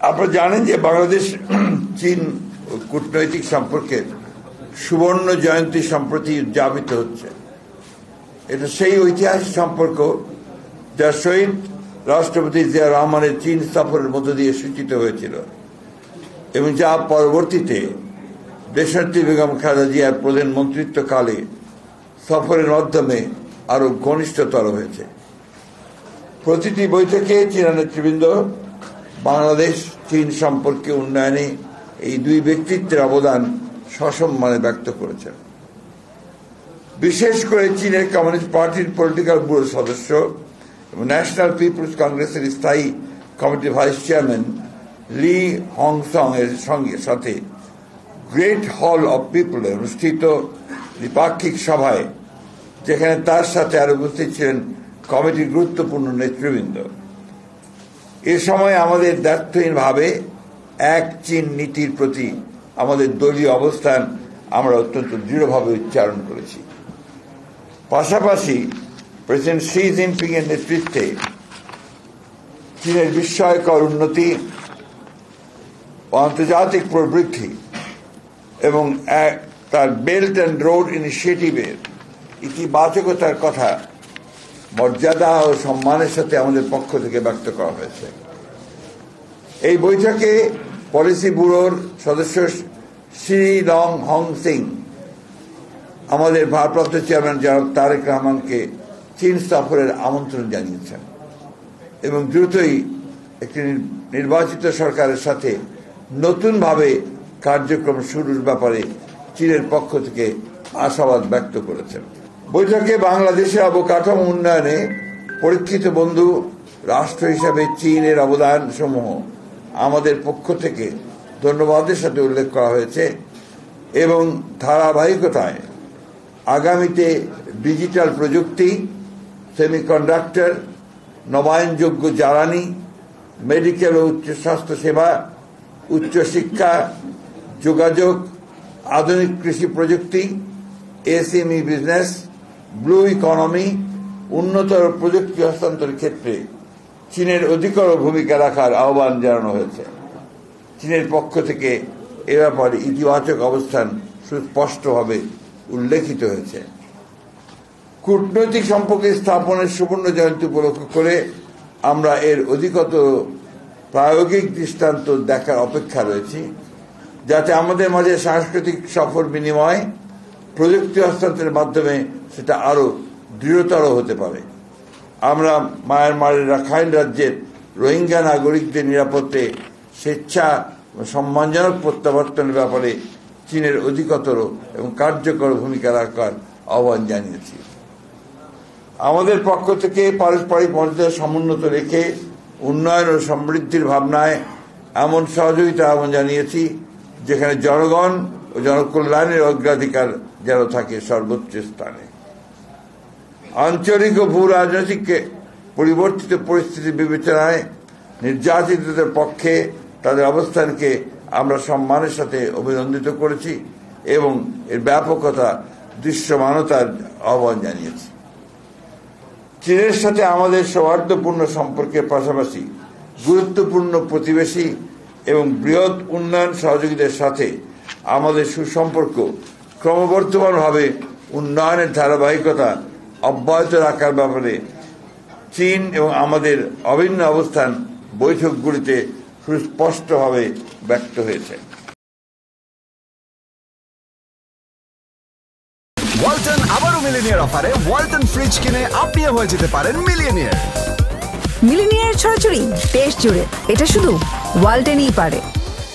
আপনারা জানেন যে বাংলাদেশ চীন কূটনৈতিক সম্পর্কের সুবর্ণ জয়ন্তী সম্প্রতি উদযাপিত হচ্ছে। এটা সেই ঐতিহাসিক সম্পর্ক যা শহীদ রাষ্ট্রপতি জিয়া রহমানের চীন সফরের মধ্য দিয়ে সূচিত হয়েছিল এবং যা পরবর্তীতে দেশনেত্রী বেগম খালেদা জিয়ার প্রধানমন্ত্রিত্বকালে সফরের মাধ্যমে আরো ঘনিষ্ঠতর হয়েছে। প্রতিটি বৈঠকে চীনা নেতৃবৃন্দ বাংলাদেশ চীন সম্পর্কে উন্নয়নে এই দুই ব্যক্তিত্বের অবদান সসম্মানে ব্যক্ত করেছেন। বিশেষ করে চীনের কমিউনিস্ট পার্টির পলিটিক্যাল ব্যুরোর সদস্য এবং ন্যাশনাল পিপলস কংগ্রেসের স্থায়ী কমিটির ভাইস চেয়ারম্যান লি হংসং এর সাথে গ্রেট হল অব পিপলে অনুষ্ঠিত দ্বিপাক্ষিক সভায়, যেখানে তার সাথে আরো উপস্থিত ছিলেন কমিটির গুরুত্বপূর্ণ নেতৃবৃন্দ। এ সময় আমাদের দ্ব্যর্থহীনভাবে এক চীন নীতির প্রতি আমাদের দলীয় অবস্থান আমরা অত্যন্ত দৃঢ়ভাবে উচ্চারণ করেছি। পাশাপাশি প্রেসিডেন্ট শি জিনপিং এর নেতৃত্বে চীনের বিস্ময়কর উন্নতি, আন্তর্জাতিক প্রবৃদ্ধি এবং তার বেল্ট অ্যান্ড রোড ইনিশিয়েটিভের ইতিবাচকতার কথা মর্যাদা ও সম্মানের সাথে আমাদের পক্ষ থেকে ব্যক্ত করা হয়েছে। এই বৈঠকে পলিসি ব্যুরোর সদস্য শ্রী লং হং সিং আমাদের ভারপ্রাপ্ত চেয়ারম্যান জনাব তারেক রহমানকে চীন সফরের আমন্ত্রণ জানিয়েছেন এবং দ্রুতই একটি নির্বাচিত সরকারের সাথে নতুনভাবে কার্যক্রম শুরুর ব্যাপারে চীনের পক্ষ থেকে আশাবাদ ব্যক্ত করেছেন। বৈঠকে বাংলাদেশের অবকাঠামো উন্নয়নে পরীক্ষিত বন্ধু রাষ্ট্র হিসাবে চীনের অবদান সমূহ আমাদের পক্ষ থেকে ধন্যবাদের সাথে উল্লেখ করা হয়েছে এবং ধারাবাহিকতায় আগামীতে ডিজিটাল প্রযুক্তি, সেমিকন্ডাক্টর, নবায়নযোগ্য জ্বালানি, মেডিকেল ও উচ্চ স্বাস্থ্য সেবা, উচ্চশিক্ষা, যোগাযোগ, আধুনিক কৃষি প্রযুক্তি, এসএমই বিজনেস, ব্লু ইকোনমি, উন্নতর প্রযুক্তি হস্তান্তরের ক্ষেত্রে চীনের অধিকতর ভূমিকা রাখার আহ্বান জানানো হয়েছে। চীনের পক্ষ থেকে এ ব্যাপারে ইতিবাচক অবস্থান সুস্পষ্টভাবে উল্লেখিত হয়েছে। কূটনৈতিক সম্পর্ক স্থাপনের সুবর্ণ জয়ন্তী উপলক্ষ করে আমরা এর অধিকতর প্রায়োগিক দৃষ্টান্ত দেখার অপেক্ষা রয়েছি, যাতে আমাদের মাঝে সাংস্কৃতিক সফর বিনিময়, প্রযুক্তি হস্তান্তরের মাধ্যমে সেটা আরো দৃঢ়তর হতে পারে। আমরা মায়ানমারের রাখাইন রাজ্যের রোহিঙ্গা নাগরিকদের নিরাপত্তে স্বেচ্ছা সম্মানজনক প্রত্যাবর্তনের ব্যাপারে চীনের অধিকতর এবং কার্যকর ভূমিকা রাখার আহ্বান জানিয়েছি। আমাদের পক্ষ থেকে পারস্পরিক মর্যাদা সমুন্নত রেখে উন্নয়ন ও সমৃদ্ধির ভাবনায় এমন সহযোগিতা আহ্বান জানিয়েছি যেখানে জনগণ ও জনকল্যাণের অগ্রাধিকার যেন থাকে সর্বোচ্চ স্থানে। আঞ্চলিক ও ভূ রাজনৈতিক পরিবর্তিত পরিস্থিতি বিবেচনায় নির্যাতিতদের পক্ষে তাদের অবস্থানকে আমরা সম্মানের সাথে অভিনন্দিত করেছি এবং এর ব্যাপকতা দৃশ্যমানতার আহ্বান জানিয়েছি। চীনের সাথে আমাদের সৌহার্দ্যপূর্ণ সম্পর্কের পাশাপাশি গুরুত্বপূর্ণ প্রতিবেশী এবং বৃহৎ উন্নয়ন সহযোগীদের সাথে আমাদের সুসম্পর্ক ক্রমবর্ধমানভাবে উন্নয়নের ধারাবাহিকতা অব্যাহত রাখার ব্যাপারে চীন এবং আমাদের অভিন্ন অবস্থান বৈঠকগুলিতে সুস্পষ্টভাবে ব্যক্ত হয়েছে। ওয়ালটন আবারও মিলিনিয়ার অফারে ওয়ালটন ফ্রিজ কিনে আপনিও হয়ে যেতে পারেন মিলিয়নিয়ার। মিলিনিয়ার ছড়াছড়ি দেশ জুড়ে, এটা শুধু ওয়ালটনই পারে।